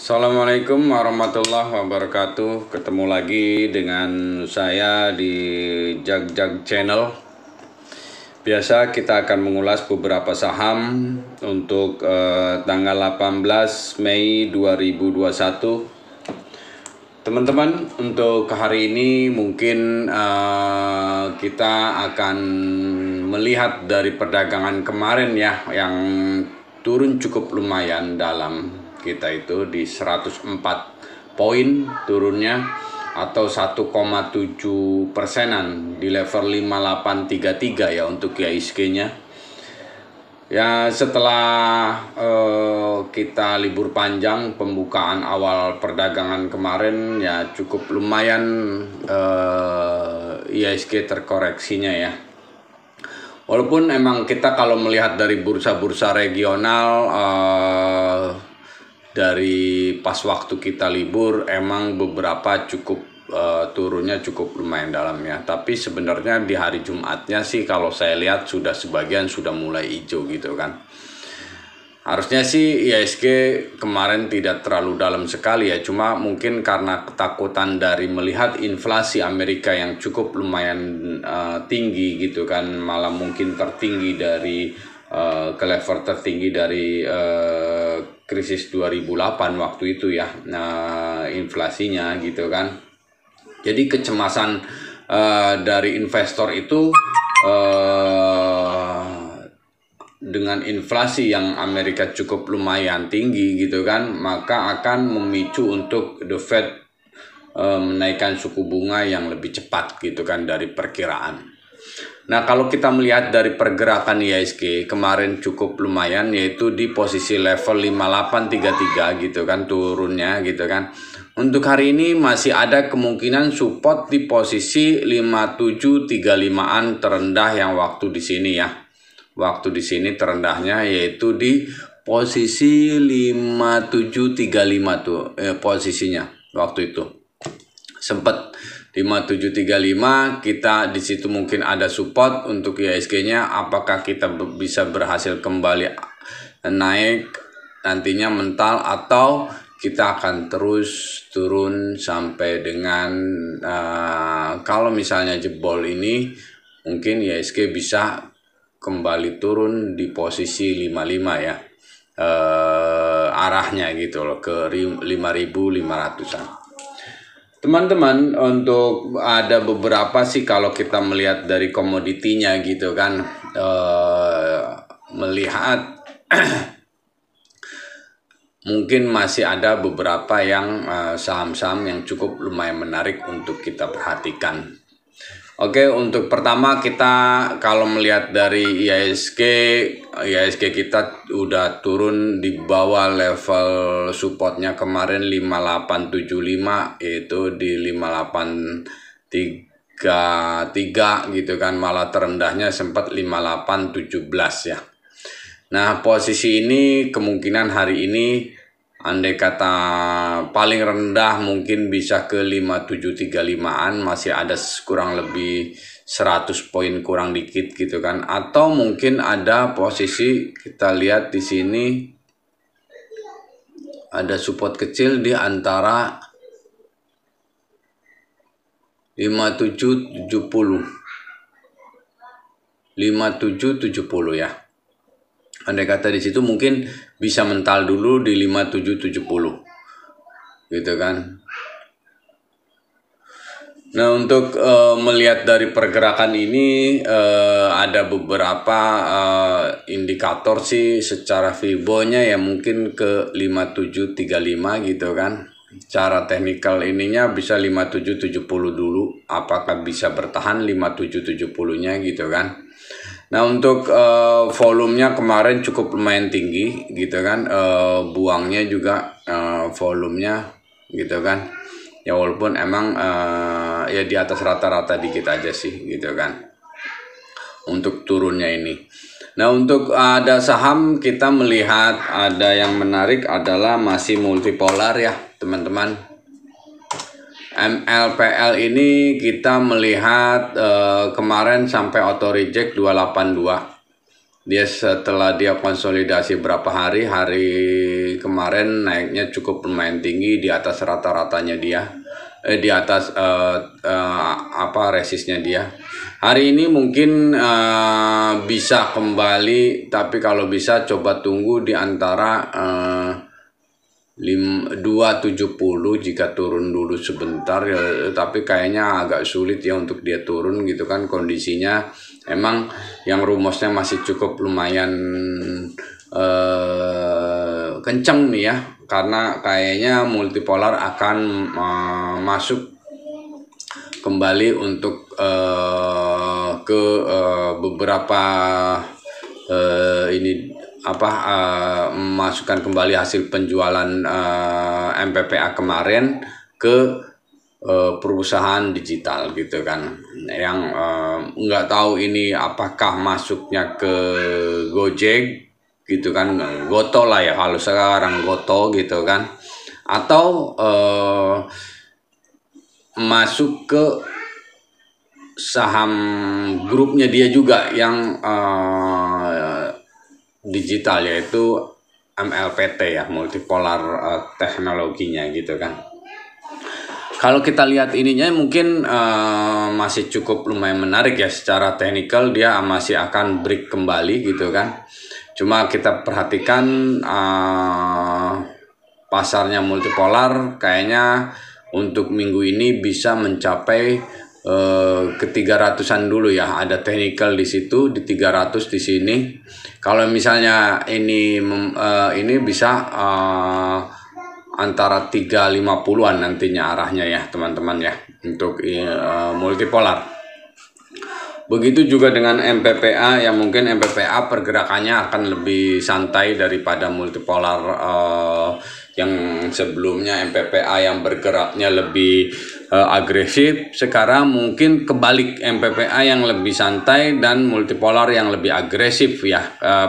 Assalamualaikum warahmatullahi wabarakatuh. Ketemu lagi dengan saya di Jag Channel. Biasa kita akan mengulas beberapa saham untuk tanggal 18 Mei 2021. Teman-teman, untuk hari ini mungkin kita akan melihat dari perdagangan kemarin ya, yang turun cukup lumayan dalam kita itu di 104 poin turunnya atau 1,7%-an di level 5833 ya untuk IHSG-nya. Ya, setelah kita libur panjang, pembukaan awal perdagangan kemarin ya cukup lumayan IHSG terkoreksinya ya. Walaupun emang kita kalau melihat dari bursa-bursa regional dari pas waktu kita libur emang beberapa cukup turunnya cukup lumayan dalam ya. Tapi sebenarnya di hari Jumatnya sih kalau saya lihat sebagian sudah mulai hijau gitu kan. Harusnya sih IHSG kemarin tidak terlalu dalam sekali ya, cuma mungkin karena ketakutan dari melihat inflasi Amerika yang cukup lumayan tinggi gitu kan, malah mungkin tertinggi dari ke level tertinggi dari krisis 2008 waktu itu ya, inflasinya gitu kan. Jadi kecemasan dari investor itu dengan inflasi yang Amerika cukup lumayan tinggi gitu kan, maka akan memicu untuk The Fed menaikkan suku bunga yang lebih cepat gitu kan dari perkiraan. Nah, kalau kita melihat dari pergerakan IHSG kemarin cukup lumayan, yaitu di posisi level 5833 gitu kan turunnya gitu kan. Untuk hari ini masih ada kemungkinan support di posisi 5735-an terendah yang waktu di sini ya. Waktu di sini terendahnya yaitu di posisi 5735 tuh posisinya waktu itu. Sempat 5735, kita di situ mungkin ada support untuk IHSG-nya. Apakah kita bisa berhasil kembali naik nantinya mental, atau kita akan terus turun sampai dengan kalau misalnya jebol ini mungkin IHSG bisa kembali turun di posisi 55 ya, arahnya gitu loh ke 5.500-an. Teman-teman, untuk ada beberapa sih kalau kita melihat dari komoditinya gitu kan, melihat mungkin masih ada beberapa yang saham-saham yang cukup lumayan menarik untuk kita perhatikan. Oke, untuk pertama kita kalau melihat dari IHSG kita udah turun di bawah level supportnya kemarin 5875, yaitu di 5833 gitu kan, malah terendahnya sempat 5817 ya. Nah, posisi ini kemungkinan hari ini andai kata paling rendah mungkin bisa ke 5735-an, masih ada kurang lebih 100 poin kurang dikit gitu kan. Atau mungkin ada posisi kita lihat di sini ada support kecil di antara 5770 ya. Andai kata di situ mungkin bisa mental dulu di 5770 gitu kan. Nah, untuk melihat dari pergerakan ini ada beberapa indikator sih secara Fibo-nya ya, mungkin ke 5735 gitu kan. Cara teknikal ininya bisa 5770 dulu, apakah bisa bertahan 5770-nya gitu kan. Nah, untuk volumenya kemarin cukup lumayan tinggi gitu kan, buangnya juga volumenya gitu kan ya, walaupun emang ya di atas rata-rata dikit aja sih gitu kan untuk turunnya ini. Nah, untuk ada saham kita melihat ada yang menarik adalah masih multipolar ya teman-teman. MLPL ini kita melihat kemarin sampai auto reject 282 Dia setelah dia konsolidasi berapa hari kemarin naiknya cukup lumayan tinggi di atas rata-ratanya dia, di atas resistnya dia. Hari ini mungkin bisa kembali, tapi kalau bisa coba tunggu di antara 270 jika turun dulu sebentar ya, tapi kayaknya agak sulit ya untuk dia turun gitu kan kondisinya. Emang yang rumusnya masih cukup lumayan kenceng nih ya, karena kayaknya multipolar akan masuk kembali untuk ke beberapa memasukkan kembali hasil penjualan MPPA kemarin ke perusahaan digital gitu kan, yang nggak tahu ini apakah masuknya ke Gojek gitu kan, Goto lah ya kalau sekarang, Goto gitu kan, atau masuk ke saham grupnya dia juga yang digital, yaitu MLPT ya, multipolar teknologinya gitu kan. Kalau kita lihat ininya mungkin masih cukup lumayan menarik ya, secara teknikal dia masih akan break kembali gitu kan. Cuma kita perhatikan pasarnya multipolar kayaknya untuk minggu ini bisa mencapai ke 300-an dulu ya. Ada technical di situ di 300 di sini. Kalau misalnya ini bisa antara 350-an nantinya arahnya ya teman-teman ya, untuk multipolar. Begitu juga dengan MPPA, yang mungkin MPPA pergerakannya akan lebih santai daripada multipolar yang sebelumnya. MPPA yang bergeraknya lebih agresif, sekarang mungkin kebalik, MPPA yang lebih santai dan multipolar yang lebih agresif ya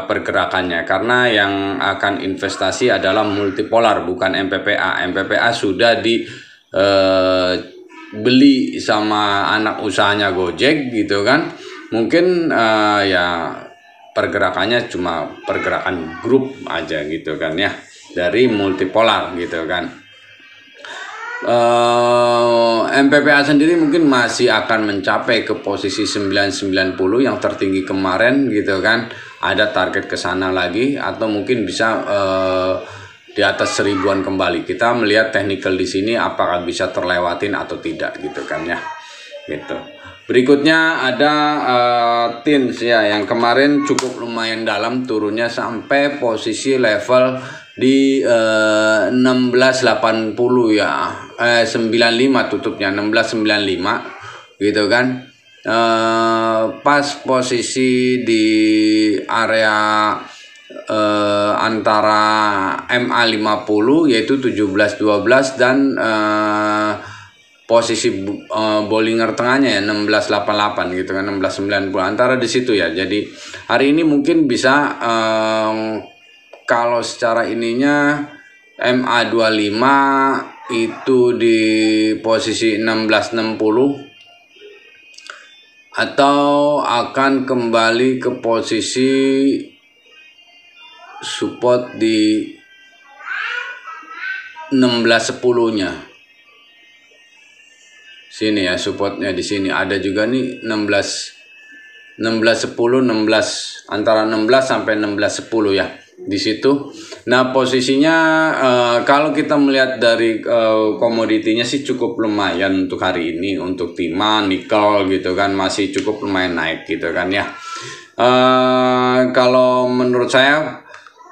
pergerakannya, karena yang akan investasi adalah multipolar bukan MPPA. MPPA sudah beli sama anak usahanya Gojek gitu kan, mungkin ya pergerakannya cuma pergerakan grup aja gitu kan ya, dari multipolar gitu kan. MPPA sendiri mungkin masih akan mencapai ke posisi 990 yang tertinggi kemarin gitu kan, ada target ke sana lagi, atau mungkin bisa di atas 1000-an kembali. Kita melihat technical di sini apakah bisa terlewatin atau tidak gitu kan ya, gitu. Berikutnya ada TINS ya, yang kemarin cukup lumayan dalam turunnya sampai posisi level di 1680 ya, 95 tutupnya 1695 gitu kan. Pas posisi di area antara MA50 yaitu 1712 dan posisi Bollinger tengahnya ya 1688 gitu kan, 1690 antara di situ ya. Jadi hari ini mungkin bisa kalau secara ininya MA25 itu di posisi 1660 atau akan kembali ke posisi support di 1610-nya. Sini ya supportnya, di sini ada juga nih 1610 antara 16 sampai 1610 ya di situ. Nah posisinya kalau kita melihat dari komoditinya sih cukup lumayan untuk hari ini. Untuk timah, nikel gitu kan masih cukup lumayan naik gitu kan ya. Kalau menurut saya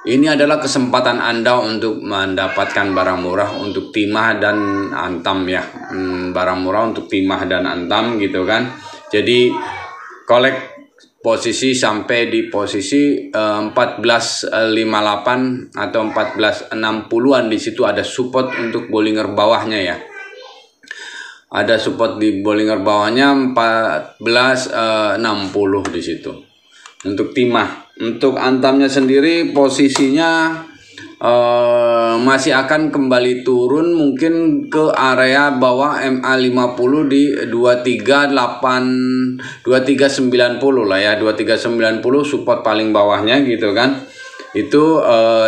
ini adalah kesempatan Anda untuk mendapatkan barang murah untuk timah dan antam ya. Barang murah untuk timah dan antam gitu kan. Jadi kolek posisi sampai di posisi 1458 atau 1460-an. Di situ ada support untuk Bollinger bawahnya ya. Ada support di Bollinger bawahnya 1460 di situ. Untuk timah, untuk antamnya sendiri posisinya masih akan kembali turun mungkin ke area bawah MA50 di 2390 lah ya, 2390 support paling bawahnya gitu kan. Itu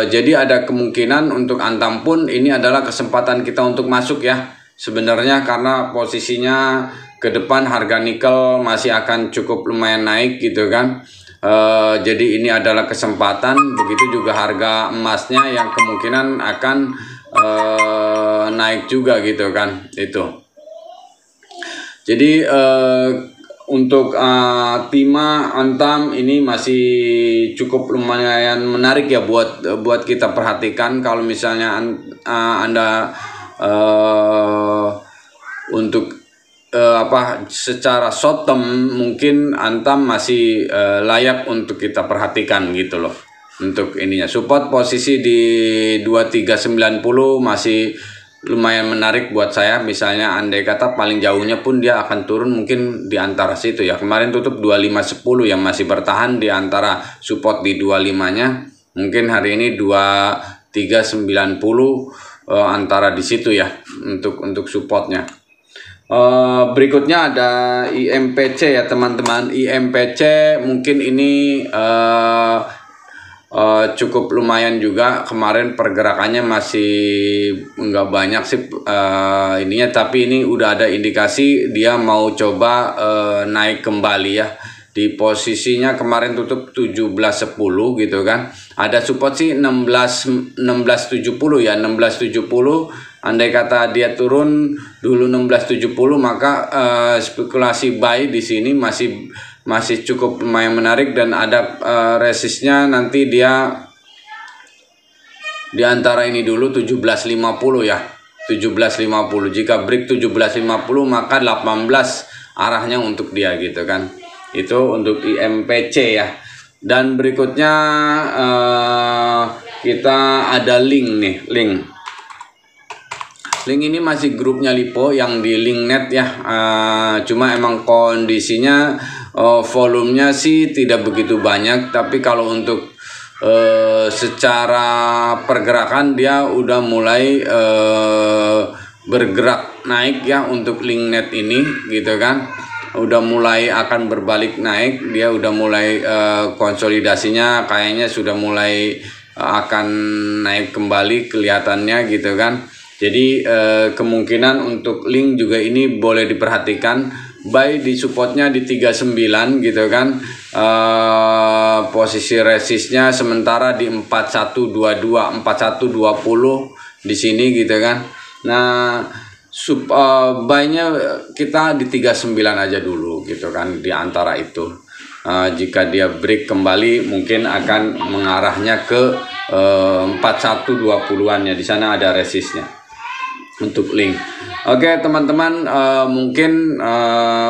jadi ada kemungkinan untuk Antam pun ini adalah kesempatan kita untuk masuk ya sebenarnya, karena posisinya ke depan harga nikel masih akan cukup lumayan naik gitu kan. Jadi ini adalah kesempatan, begitu juga harga emasnya yang kemungkinan akan naik juga gitu kan. Itu jadi untuk Timah, Antam ini masih cukup lumayan menarik ya buat kita perhatikan. Kalau misalnya Anda untuk secara short term mungkin Antam masih layak untuk kita perhatikan gitu loh. Untuk ininya support posisi di 2390 masih lumayan menarik buat saya. Misalnya andai kata paling jauhnya pun dia akan turun mungkin di antara situ ya. Kemarin tutup 2510 yang masih bertahan di antara support di 25-nya. Mungkin hari ini 2390 antara di situ ya untuk supportnya. Berikutnya ada IMPC ya teman-teman. IMPC mungkin ini cukup lumayan juga. Kemarin pergerakannya masih nggak banyak sih ininya, tapi ini udah ada indikasi dia mau coba naik kembali ya. Di posisinya kemarin tutup 1710 gitu kan. Ada support sih 1670 ya, 1670. Andai kata dia turun dulu 1670 maka spekulasi buy di sini masih cukup lumayan menarik, dan ada resistnya nanti dia di antara ini dulu 1750 ya. 1750. Jika break 1750 maka 18 arahnya untuk dia gitu kan. Itu untuk IMPC ya. Dan berikutnya kita ada link nih, link ini masih grupnya Lipo yang di Linknet ya. Cuma emang kondisinya volumenya sih tidak begitu banyak, tapi kalau untuk secara pergerakan dia udah mulai bergerak naik ya untuk Linknet ini gitu kan. Udah mulai akan berbalik naik, dia udah mulai konsolidasinya kayaknya sudah mulai akan naik kembali kelihatannya gitu kan. Jadi kemungkinan untuk link juga ini boleh diperhatikan. Buy di supportnya di 39 gitu kan. Posisi resistnya sementara di 4122, 4120 di sini gitu kan. Nah, buy-nya kita di 39 aja dulu gitu kan, di antara itu. Jika dia break kembali mungkin akan mengarahnya ke 4120-an ya. Di sana ada resistnya untuk link. Oke teman-teman, mungkin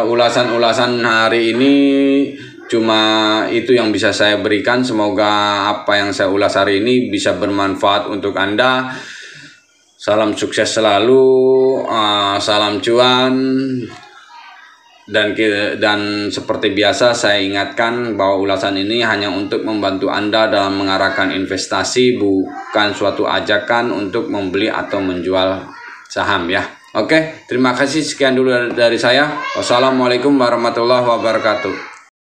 ulasan-ulasan hari ini cuma itu yang bisa saya berikan. Semoga apa yang saya ulas hari ini bisa bermanfaat untuk Anda. Salam sukses selalu, salam cuan, dan seperti biasa saya ingatkan bahwa ulasan ini hanya untuk membantu Anda dalam mengarahkan investasi, bukan suatu ajakan untuk membeli atau menjual saham ya. Oke, terima kasih, sekian dulu dari saya. Wassalamualaikum warahmatullahi wabarakatuh.